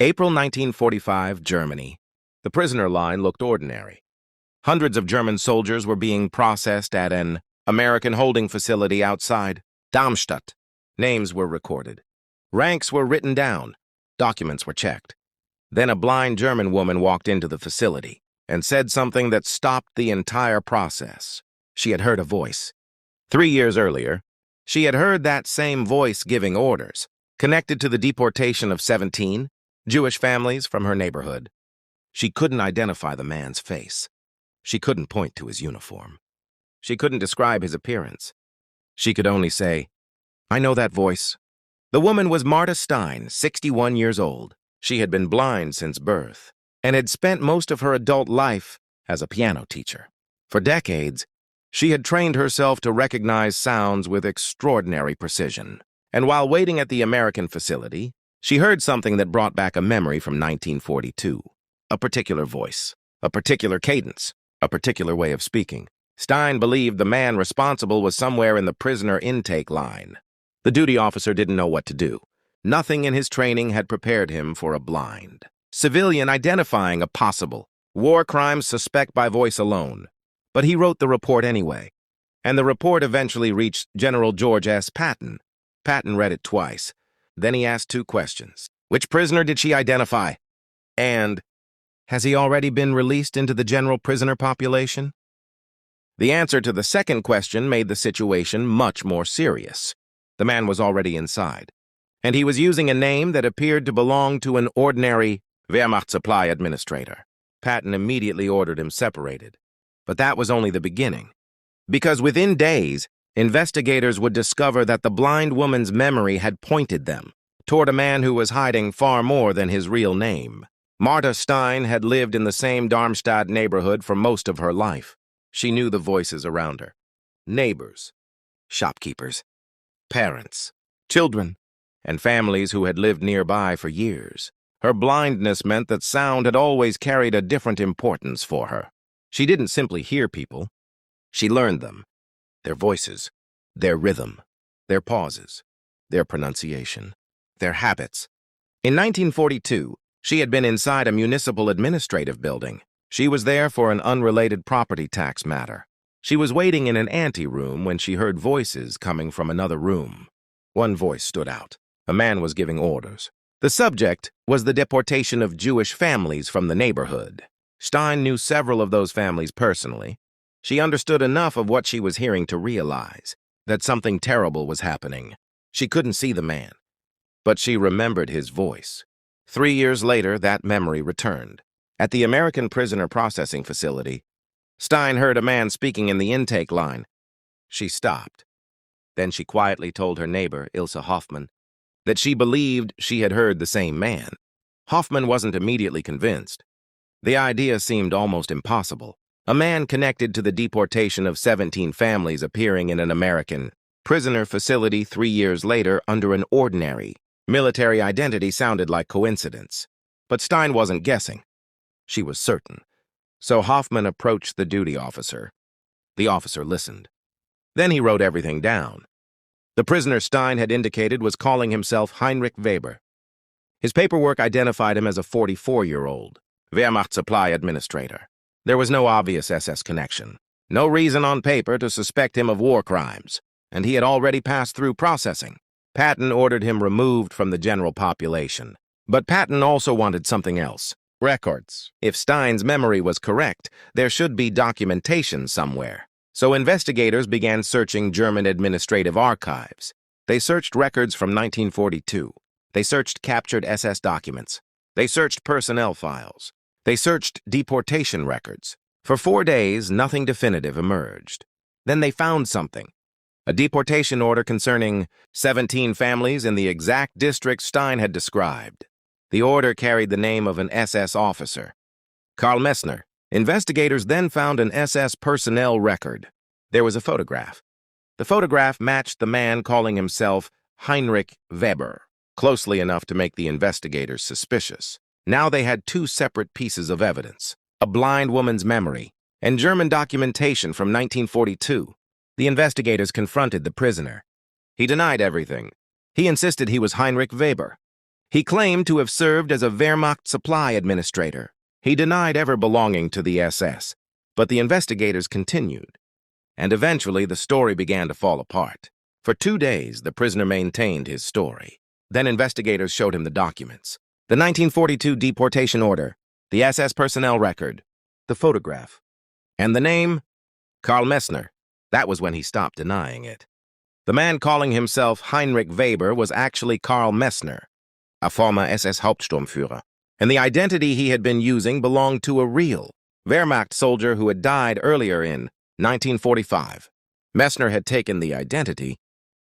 April 1945, Germany. The prisoner line looked ordinary. Hundreds of German soldiers were being processed at an American holding facility outside Darmstadt. Names were recorded. Ranks were written down. Documents were checked. Then a blind German woman walked into the facility and said something that stopped the entire process. She had heard a voice. 3 years earlier, she had heard that same voice giving orders, connected to the deportation of 17 Jewish families from her neighborhood. She couldn't identify the man's face. She couldn't point to his uniform. She couldn't describe his appearance. She could only say, "I know that voice." The woman was Marta Stein, 61 years old. She had been blind since birth and had spent most of her adult life as a piano teacher. For decades, she had trained herself to recognize sounds with extraordinary precision. And while waiting at the American facility, she heard something that brought back a memory from 1942. A particular voice, a particular cadence, a particular way of speaking. Stein believed the man responsible was somewhere in the prisoner intake line. The duty officer didn't know what to do. Nothing in his training had prepared him for a blind civilian identifying a possible war crime suspect by voice alone. But he wrote the report anyway, and the report eventually reached General George S. Patton. Patton read it twice. Then he asked 2 questions. Which prisoner did she identify? And, has he already been released into the general prisoner population? The answer to the second question made the situation much more serious. The man was already inside, and he was using a name that appeared to belong to an ordinary Wehrmacht supply administrator. Patton immediately ordered him separated. But that was only the beginning. Because within days, investigators would discover that the blind woman's memory had pointed them toward a man who was hiding far more than his real name. Marta Stein had lived in the same Darmstadt neighborhood for most of her life. She knew the voices around her. Neighbors, shopkeepers, parents, children, and families who had lived nearby for years. Her blindness meant that sound had always carried a different importance for her. She didn't simply hear people. She learned them, their voices, their rhythm, their pauses, their pronunciation, their habits. In 1942, she had been inside a municipal administrative building. She was there for an unrelated property tax matter. She was waiting in an anteroom when she heard voices coming from another room. One voice stood out. A man was giving orders. The subject was the deportation of Jewish families from the neighborhood. Stein knew several of those families personally. She understood enough of what she was hearing to realize that something terrible was happening. She couldn't see the man, but she remembered his voice. 3 years later, that memory returned. At the American prisoner processing facility, Stein heard a man speaking in the intake line. She stopped. Then she quietly told her neighbor, Ilse Hoffman, that she believed she had heard the same man. Hoffman wasn't immediately convinced. The idea seemed almost impossible. A man connected to the deportation of 17 families appearing in an American prisoner facility 3 years later under an ordinary military identity sounded like coincidence. But Stein wasn't guessing. She was certain. So Hoffman approached the duty officer. The officer listened. Then he wrote everything down. The prisoner Stein had indicated was calling himself Heinrich Weber. His paperwork identified him as a 44-year-old Wehrmacht supply administrator. There was no obvious SS connection, no reason on paper to suspect him of war crimes, and he had already passed through processing. Patton ordered him removed from the general population. But Patton also wanted something else. Records. If Stein's memory was correct, there should be documentation somewhere. So investigators began searching German administrative archives. They searched records from 1942. They searched captured SS documents. They searched personnel files. They searched deportation records. For 4 days, nothing definitive emerged. Then they found something. A deportation order concerning 17 families in the exact district Stein had described. The order carried the name of an SS officer, Karl Messner. Investigators then found an SS personnel record. There was a photograph. The photograph matched the man calling himself Heinrich Weber, closely enough to make the investigators suspicious. Now they had 2 separate pieces of evidence, a blind woman's memory and German documentation from 1942. The investigators confronted the prisoner. He denied everything. He insisted he was Heinrich Weber. He claimed to have served as a Wehrmacht supply administrator. He denied ever belonging to the SS, but the investigators continued, and eventually the story began to fall apart. For 2 days, the prisoner maintained his story. Then investigators showed him the documents: the 1942 deportation order, the SS personnel record, the photograph, and the name, Karl Messner. That was when he stopped denying it. The man calling himself Heinrich Weber was actually Karl Messner, a former SS Hauptsturmführer, and the identity he had been using belonged to a real Wehrmacht soldier who had died earlier in 1945. Messner had taken the identity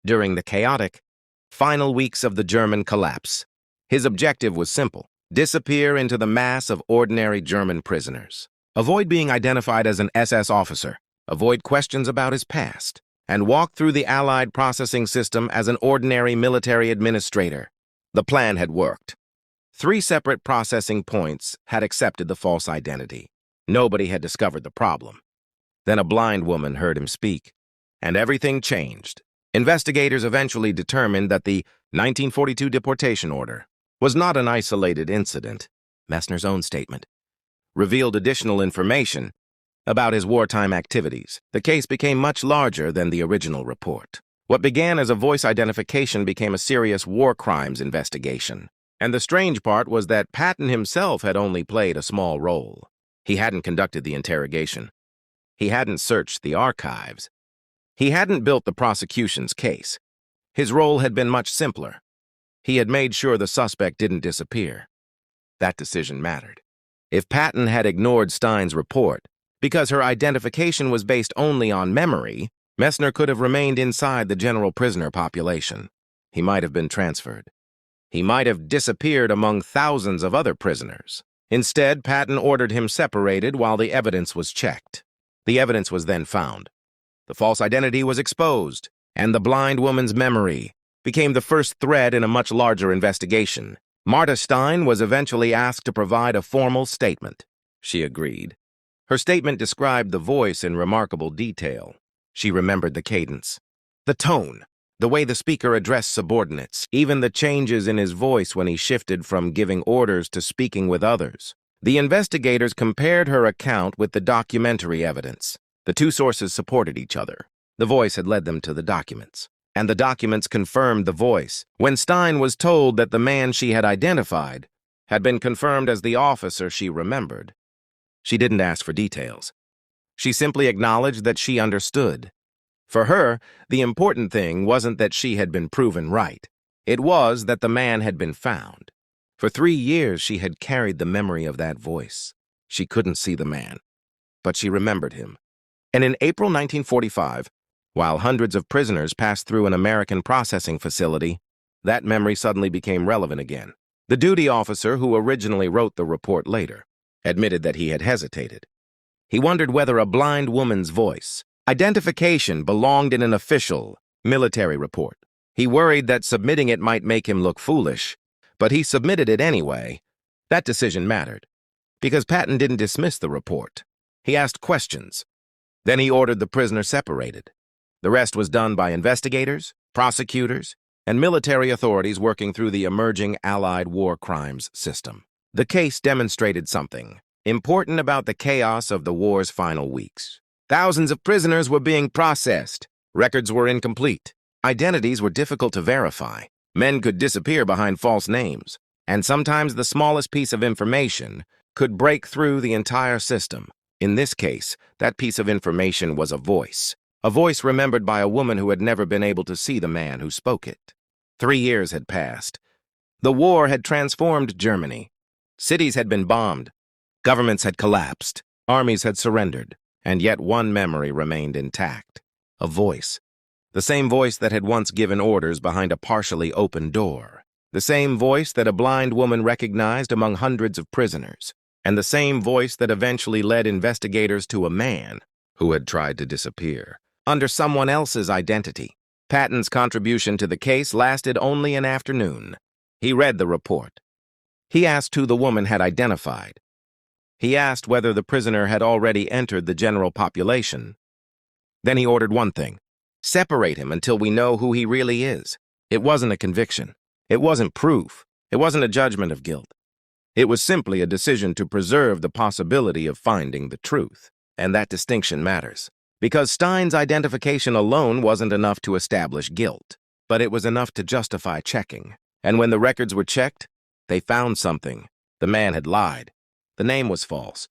during the chaotic final weeks of the German collapse. His objective was simple: disappear into the mass of ordinary German prisoners. Avoid being identified as an SS officer, avoid questions about his past, and walk through the Allied processing system as an ordinary military administrator. The plan had worked. 3 separate processing points had accepted the false identity. Nobody had discovered the problem. Then a blind woman heard him speak, and everything changed. Investigators eventually determined that the 1942 deportation order was not an isolated incident. Messner's own statement revealed additional information about his wartime activities. The case became much larger than the original report. What began as a voice identification became a serious war crimes investigation. And the strange part was that Patton himself had only played a small role. He hadn't conducted the interrogation. He hadn't searched the archives. He hadn't built the prosecution's case. His role had been much simpler. He had made sure the suspect didn't disappear. That decision mattered. If Patton had ignored Stein's report because her identification was based only on memory, Messner could have remained inside the general prisoner population. He might have been transferred. He might have disappeared among thousands of other prisoners. Instead, Patton ordered him separated while the evidence was checked. The evidence was then found. The false identity was exposed, and the blind woman's memory became the first thread in a much larger investigation. Marta Stein was eventually asked to provide a formal statement. She agreed. Her statement described the voice in remarkable detail. She remembered the cadence, the tone, the way the speaker addressed subordinates, even the changes in his voice when he shifted from giving orders to speaking with others. The investigators compared her account with the documentary evidence. The 2 sources supported each other. The voice had led them to the documents, and the documents confirmed the voice. When Stein was told that the man she had identified had been confirmed as the officer she remembered, she didn't ask for details. She simply acknowledged that she understood. For her, the important thing wasn't that she had been proven right. It was that the man had been found. For 3 years, she had carried the memory of that voice. She couldn't see the man, but she remembered him. And in April 1945, while hundreds of prisoners passed through an American processing facility, that memory suddenly became relevant again. The duty officer who originally wrote the report later admitted that he had hesitated. He wondered whether a blind woman's voice identification belonged in an official military report. He worried that submitting it might make him look foolish, but he submitted it anyway. That decision mattered, because Patton didn't dismiss the report. He asked questions. Then he ordered the prisoner separated. The rest was done by investigators, prosecutors, and military authorities working through the emerging Allied war crimes system. The case demonstrated something important about the chaos of the war's final weeks. Thousands of prisoners were being processed. Records were incomplete. Identities were difficult to verify. Men could disappear behind false names, and sometimes the smallest piece of information could break through the entire system. In this case, that piece of information was a voice remembered by a woman who had never been able to see the man who spoke it. 3 years had passed. The war had transformed Germany. Cities had been bombed. Governments had collapsed. Armies had surrendered. And yet one memory remained intact. A voice. The same voice that had once given orders behind a partially open door. The same voice that a blind woman recognized among hundreds of prisoners. And the same voice that eventually led investigators to a man who had tried to disappear under someone else's identity. Patton's contribution to the case lasted only an afternoon. He read the report. He asked who the woman had identified. He asked whether the prisoner had already entered the general population. Then he ordered one thing: separate him until we know who he really is. It wasn't a conviction. It wasn't proof. It wasn't a judgment of guilt. It was simply a decision to preserve the possibility of finding the truth. And that distinction matters, because Stein's identification alone wasn't enough to establish guilt, but it was enough to justify checking. And when the records were checked, they found something. The man had lied. The name was false.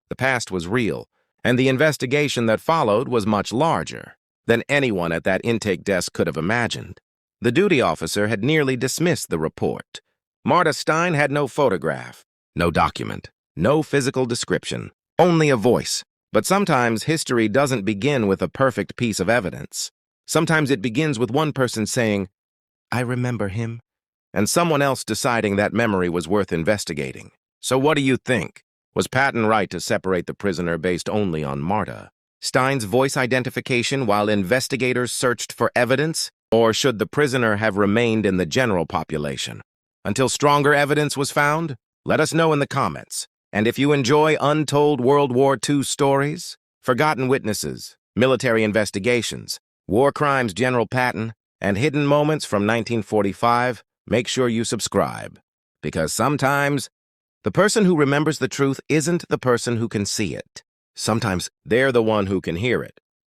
The past was real, and the investigation that followed was much larger than anyone at that intake desk could have imagined. The duty officer had nearly dismissed the report. Marta Stein had no photograph, no document, no physical description, only a voice. But sometimes history doesn't begin with a perfect piece of evidence. Sometimes it begins with one person saying, "I remember him," and someone else deciding that memory was worth investigating. So what do you think? Was Patton right to separate the prisoner based only on Marta Stein's voice identification while investigators searched for evidence? Or should the prisoner have remained in the general population until stronger evidence was found? Let us know in the comments. And if you enjoy untold World War II stories, forgotten witnesses, military investigations, war crimes General Patton, and hidden moments from 1945, make sure you subscribe. Because sometimes, the person who remembers the truth isn't the person who can see it. Sometimes they're the one who can hear it.